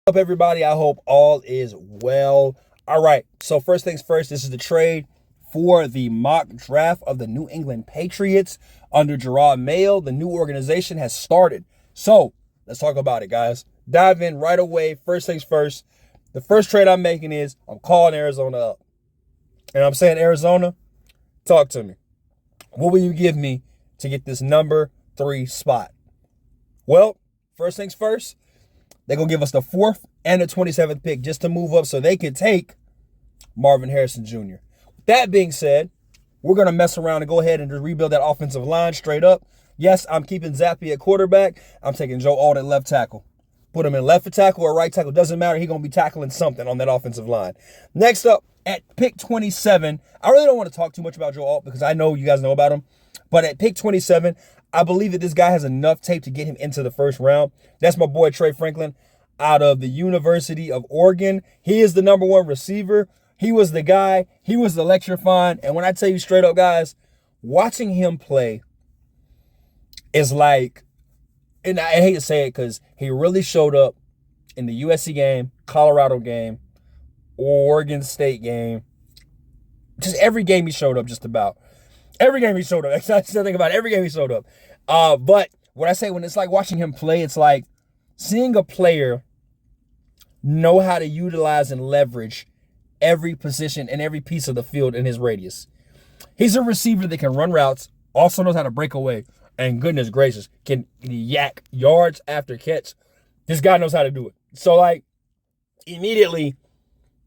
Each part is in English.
Up, everybody? I hope all is well. All right, so first things first, this is the trade for the mock draft of the New England Patriots under Gerard Mayo. The new organization has started. So let's talk about it, guys. Dive in right away. First things first, the first trade I'm making is I'm calling Arizona up. And I'm saying, Arizona, talk to me. What will you give me to get this number 3 spot? Well, first things first, they're going to give us the 4th and the 27th pick just to move up so they can take Marvin Harrison Jr. That being said, we're going to mess around and go ahead and just rebuild that offensive line straight up. Yes, I'm keeping Zappe at quarterback. I'm taking Joe Alt at left tackle. Put him in left tackle or right tackle. Doesn't matter. He's going to be tackling something on that offensive line. Next up, at pick 27, I really don't want to talk too much about Joe Alt because I know you guys know about him. But at pick 27, I believe that this guy has enough tape to get him into the first round. That's my boy Trey Franklin out of the University of Oregon. He is the #1 receiver. He was the guy. He was electrifying. And when I tell you straight up, guys, watching him play is like, and I hate to say it because he really showed up in the USC game, Colorado game, Oregon State game. Just every game he showed up, just about. Every game he showed up. I still think about it. Every game he showed up. But what I say, when it's like watching him play, it's like seeing a player know how to utilize and leverage every position and every piece of the field in his radius. He's a receiver that can run routes, also knows how to break away, and goodness gracious, can yak yards after catch. This guy knows how to do it. So, like, immediately,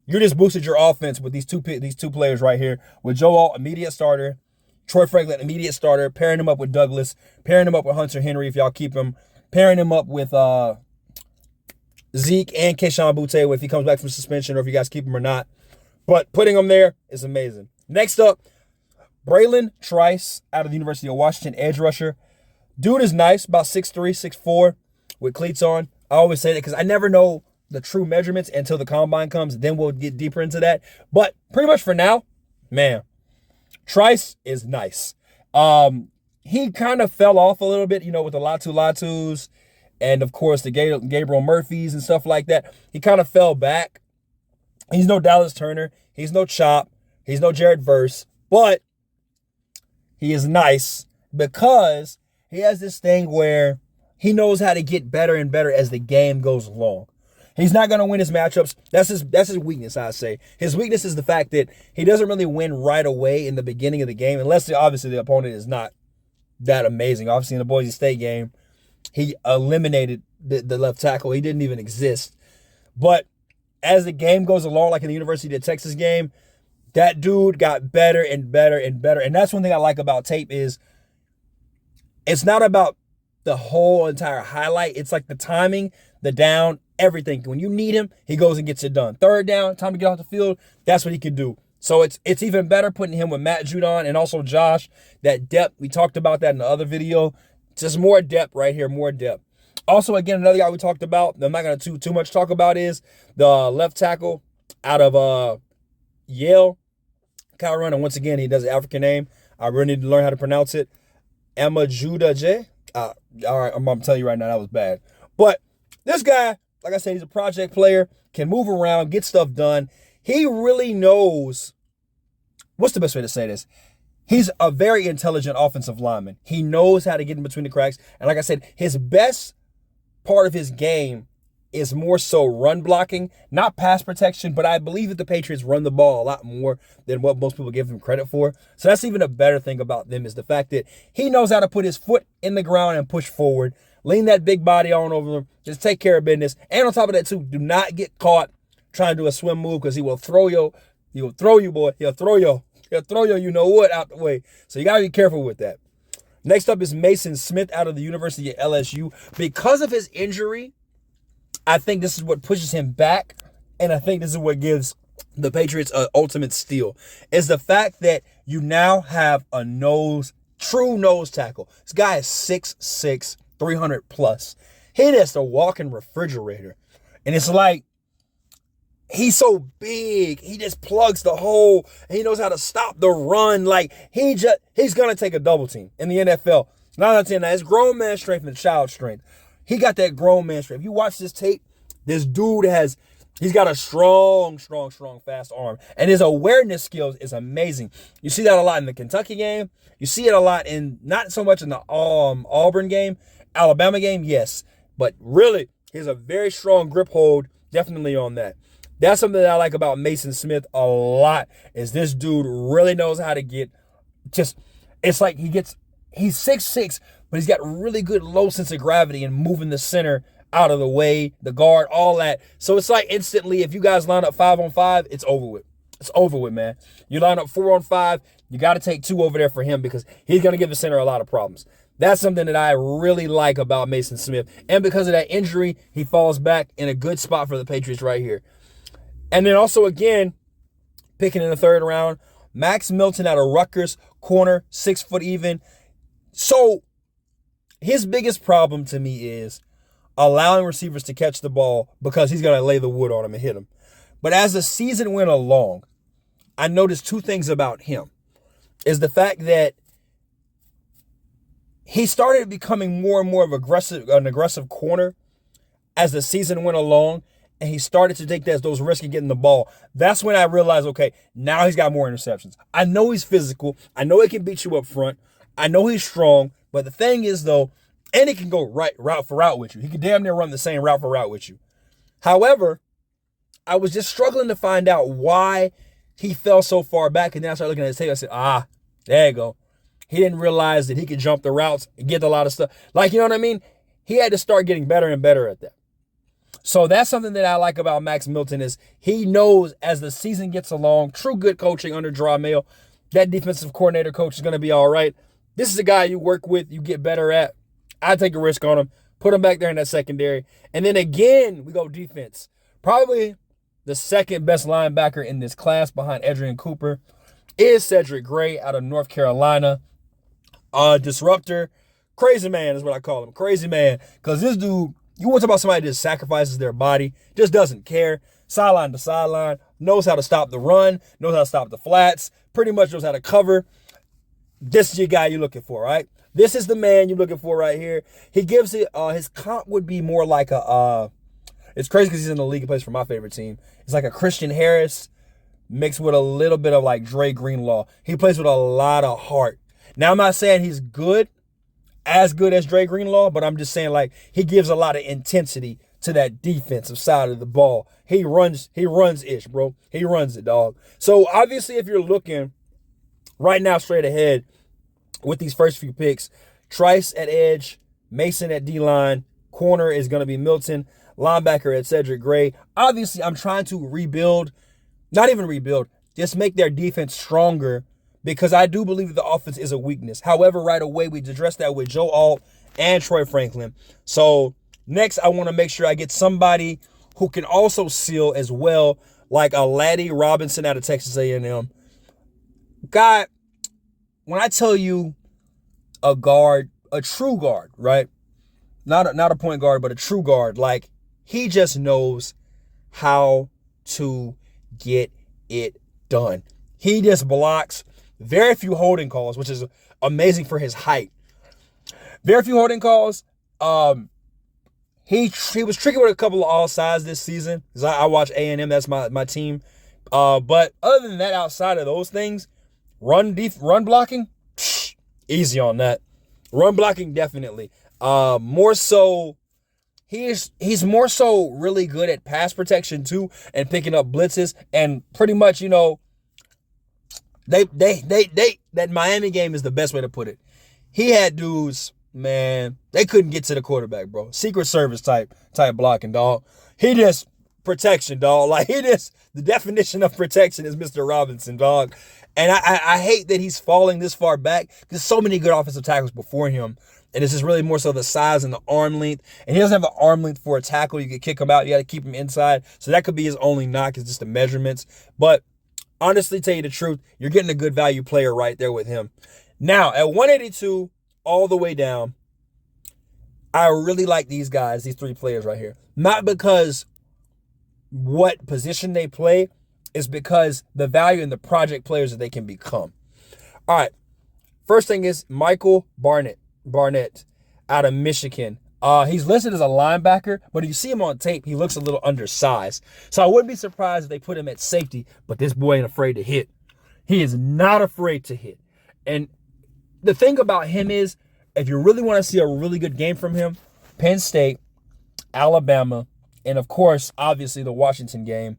you just boosted your offense with these two players right here. With Joe Alt, immediate starter. Troy Franklin, immediate starter. Pairing him up with Douglas. Pairing him up with Hunter Henry if y'all keep him. Pairing him up with Zeke and Kayshon Boutte if he comes back from suspension or if you guys keep him or not. But putting him there is amazing. Next up, Braylon Trice out of the University of Washington, edge rusher. Dude is nice, about 6'3", 6'4", with cleats on. I always say that because I never know the true measurements until the combine comes. Then we'll get deeper into that. But pretty much for now, man, Trice is nice. He kind of fell off a little bit, with the Latus and, of course, the Gabriel Murphys and stuff like that. He kind of fell back. He's no Dallas Turner. He's no Chop. He's no Jared Verse. But he is nice because he has this thing where he knows how to get better and better as the game goes along. He's not going to win his matchups. That's his weakness, I say. His weakness is the fact that he doesn't really win right away in the beginning of the game, unless obviously the opponent is not that amazing. Obviously, in the Boise State game, he eliminated the left tackle. He didn't even exist. But as the game goes along, like in the University of Texas game, that dude got better and better and better. And that's one thing I like about tape is it's not about the whole entire highlight. It's like the timing, the down, everything. When you need him, he goes and gets it done. Third down, time to get off the field, that's what he can do. So it's even better putting him with Matt Judon and also Josh. That depth, we talked about that in the other video. Just more depth right here, more depth. Also, again, another guy we talked about, I'm not going to too much talk about, is the left tackle out of Yale, Kyle Run. And once again, he does an African name. I really need to learn how to pronounce it. Amajuda J. All right, I'm going to tell you right now, that was bad. But this guy, like I said, he's a project player, can move around, get stuff done. He really knows, what's the best way to say this? He's a very intelligent offensive lineman. He knows how to get in between the cracks. And like I said, his best part of his game is more so run blocking, not pass protection, but I believe that the Patriots run the ball a lot more than what most people give them credit for. So that's even a better thing about them, is the fact that he knows how to put his foot in the ground and push forward, lean that big body on over them, just take care of business. And on top of that too, do not get caught trying to do a swim move, because he will throw you, boy. He'll throw you, you know what, out the way. So you got to be careful with that. Next up is Mason Smith out of the University of LSU. Because of his injury, I think this is what pushes him back, and I think this is what gives the Patriots an ultimate steal, is the fact that you now have a true nose tackle. This guy is 6'6", 300 plus. He is a walking refrigerator. And it's like, he's so big. He just plugs the hole. He knows how to stop the run. Like, he's going to take a double team in the NFL. 9 out of 10. Now, it's grown man strength and child strength. He got that grown man strength. If you watch this tape, This dude he's got a strong fast arm. And his awareness skills is amazing. You see that a lot in the Kentucky game. You see it a lot not so much in the Auburn game. Alabama game, yes. But really, he has a very strong grip hold, definitely on that. That's something that I like about Mason Smith a lot, is this dude really knows how to get it's like he's 6'6", but he's got really good low sense of gravity and moving the center out of the way, the guard, all that. So it's like instantly, if you guys line up 5-on-5, it's over with. It's over with, man. You line up 4-on-5, you got to take 2 over there for him because he's going to give the center a lot of problems. That's something that I really like about Mason Smith. And because of that injury, he falls back in a good spot for the Patriots right here. And then also, again, picking in the 3rd round, Max Milton out of Rutgers, corner, 6 foot even. So his biggest problem to me is allowing receivers to catch the ball because he's going to lay the wood on him and hit him. But as the season went along, I noticed 2 things about him. Is the fact that he started becoming more and more of an aggressive corner as the season went along, and he started to take those risks of getting the ball. That's when I realized, okay, now he's got more interceptions. I know he's physical. I know he can beat you up front. I know he's strong. But the thing is, though, and he can go route for route with you. He can damn near run the same route for route with you. However, I was just struggling to find out why he fell so far back. And then I started looking at his tape. I said, there you go. He didn't realize that he could jump the routes and get a lot of stuff. Like, you know what I mean? He had to start getting better and better at that. So that's something that I like about Max Milton is he knows as the season gets along, true good coaching under Jerod Mayo, that defensive coordinator coach is going to be all right. This is a guy you work with, you get better at. I take a risk on him, put him back there in that secondary. And then again, we go defense. Probably the second best linebacker in this class behind Edgerrin Cooper is Cedric Gray out of North Carolina. Disruptor. Crazy man is what I call him. Crazy man. Because this dude, you want to talk about somebody that just sacrifices their body, just doesn't care. Sideline to sideline, knows how to stop the run, knows how to stop the flats, pretty much knows how to cover. This is your guy you're looking for, right? This is the man you're looking for right here. He gives it, his comp would be more like it's crazy because he's in the league and plays for my favorite team. It's like a Christian Harris mixed with a little bit of like Dre Greenlaw. He plays with a lot of heart. Now, I'm not saying he's as good as Dre Greenlaw, but I'm just saying like he gives a lot of intensity to that defensive side of the ball. He runs ish, bro. He runs it, dog. So obviously, if you're looking right now straight ahead with these first few picks, Trice at edge, Mason at D-line, corner is going to be Milton, linebacker at Cedric Gray. Obviously, I'm trying to just make their defense stronger because I do believe that the offense is a weakness. However, right away, we addressed that with Joe Alt and Troy Franklin. So next, I want to make sure I get somebody who can also seal as well, like a Laddie Robinson out of Texas A&M. God, when I tell you a true guard, right? Not a point guard, but a true guard. Like, he just knows how to get it done. He just blocks. Very few holding calls, which is amazing for his height. Very few holding calls. He was tricky with a couple of all sides this season because I watch A&M. That's my team. But other than that, outside of those things, run blocking, easy on that. Run blocking, definitely. More so, he's more so really good at pass protection too, and picking up blitzes, and pretty much, you know, that Miami game is the best way to put it. He had dudes, man, they couldn't get to the quarterback, bro. Secret Service type blocking, dog. He just protection, dog. Like, the definition of protection is Mr. Robinson, dog. And I hate that he's falling this far back. There's so many good offensive tackles before him. And it's just really more so the size and the arm length. And he doesn't have an arm length for a tackle. You can kick him out. You got to keep him inside. So that could be his only knock, is just the measurements. But honestly, tell you the truth, you're getting a good value player right there with him. Now, at 182, all the way down, I really like these guys, these 3 players right here. Not because what position they play, is because the value in the project players that they can become. All right. First thing is Michael Barnett out of Michigan. He's listed as a linebacker, but if you see him on tape, he looks a little undersized. So I wouldn't be surprised if they put him at safety, but this boy ain't afraid to hit. He is not afraid to hit. And the thing about him is, if you really want to see a really good game from him, Penn State, Alabama, and of course, obviously the Washington game,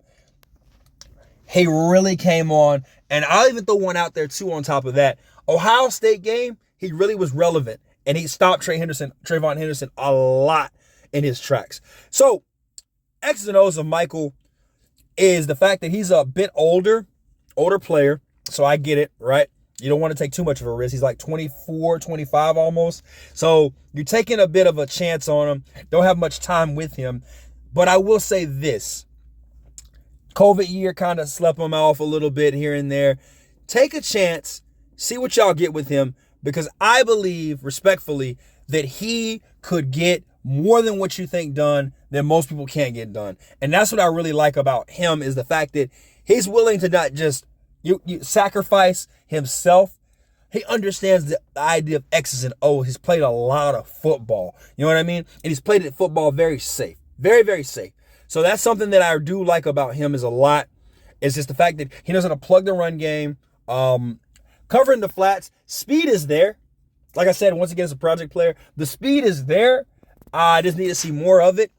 he really came on. And I'll even throw one out there too on top of that. Ohio State game, he really was relevant. And he stopped Trayvon Henderson a lot in his tracks. So, X's and O's of Michael is the fact that he's a bit older player. So I get it, right? You don't want to take too much of a risk. He's like 24, 25 almost. So you're taking a bit of a chance on him. Don't have much time with him. But I will say this. COVID year kind of slept him off a little bit here and there. Take a chance. See what y'all get with him. Because I believe, respectfully, that he could get more than what you think done than most people can't get done. And that's what I really like about him is the fact that he's willing to not just you sacrifice himself. He understands the idea of X's and O's. He's played a lot of football. You know what I mean? And he's played it football very safe. Very, very safe. So that's something that I do like about him is a lot. It's just the fact that he knows how to plug the run game. Covering the flats, speed is there. Like I said, once again, as a project player, the speed is there. I just need to see more of it.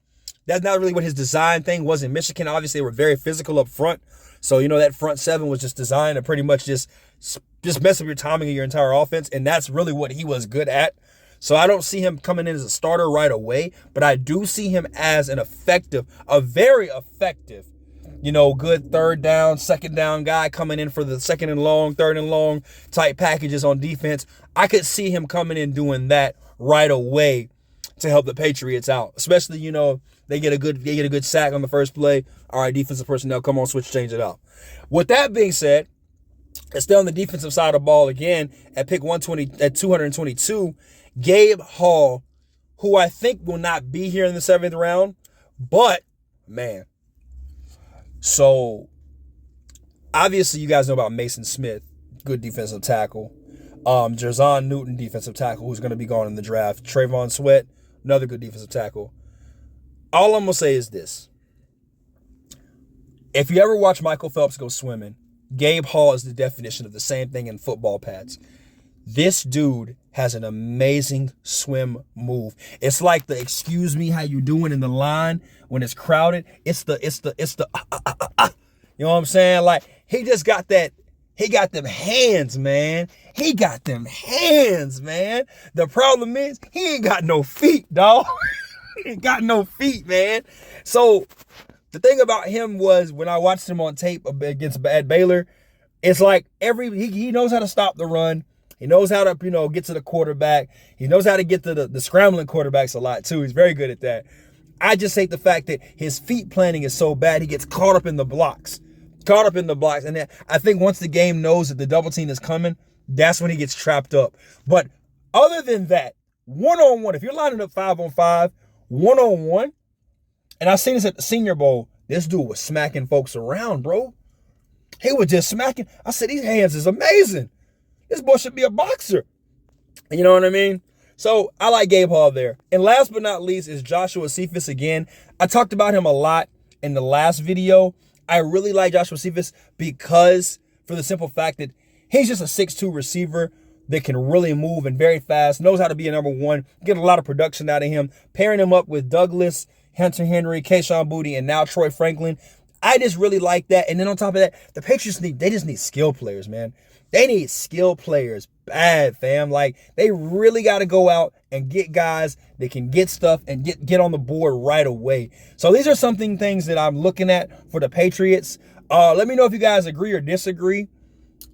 That's not really what his design thing was in Michigan. Obviously, they were very physical up front. So, that front seven was just designed to pretty much just mess up your timing of your entire offense. And that's really what he was good at. So I don't see him coming in as a starter right away, but I do see him as a very effective, good third down, second down guy coming in for the second and long, third and long type packages on defense. I could see him coming in doing that right away to help the Patriots out, especially, they get a good sack on the first play. All right, defensive personnel, come on, switch, change it up. With that being said, it's still on the defensive side of the ball again at pick 222, Gabe Hall, who I think will not be here in the 7th round, but man. So, obviously, you guys know about Mason Smith, good defensive tackle. Jerzon Newton, defensive tackle, who's going to be gone in the draft. Trayvon Sweat, another good defensive tackle. All I'm going to say is this. If you ever watch Michael Phelps go swimming, Gabe Hall is the definition of the same thing in football pads. This dude has an amazing swim move. It's like the excuse me how you doing in the line when it's crowded. It's the you know what I'm saying? Like he just got that. He got them hands, man. He got them hands, man. The problem is he ain't got no feet, dog. He ain't got no feet, man. So the thing about him was when I watched him on tape against at Baylor, it's like he knows how to stop the run. He knows how to, get to the quarterback. He knows how to get to the scrambling quarterbacks a lot, too. He's very good at that. I just hate the fact that his feet planting is so bad, he gets caught up in the blocks. And then I think once the game knows that the double team is coming, that's when he gets trapped up. But other than that, one-on-one, if you're lining up 5-on-5, one-on-one, and I seen this at the Senior Bowl, this dude was smacking folks around, bro. He was just smacking. I said, these hands is amazing. This boy should be a boxer. You know what I mean? So I like Gabe Hall there. And last but not least is Joshua Cephas again. I talked about him a lot in the last video. I really like Joshua Cephas because for the simple fact that he's just a 6'2 receiver that can really move and very fast, knows how to be a number one, get a lot of production out of him. Pairing him up with Douglas, Hunter Henry, Kayshon Boutte, and now Troy Franklin. I just really like that. And then on top of that, the Patriots just need skill players, man. They need skill players bad, fam. Like, they really got to go out and get guys that can get stuff and get on the board right away. So these are things that I'm looking at for the Patriots. Let me know if you guys agree or disagree.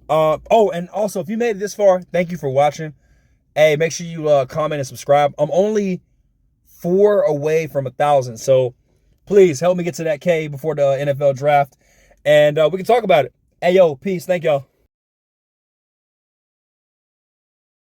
And also, if you made it this far, thank you for watching. Hey, make sure you comment and subscribe. I'm only 4 away from 1,000. So please help me get to that K before the NFL draft. And we can talk about it. Hey, yo, peace. Thank y'all.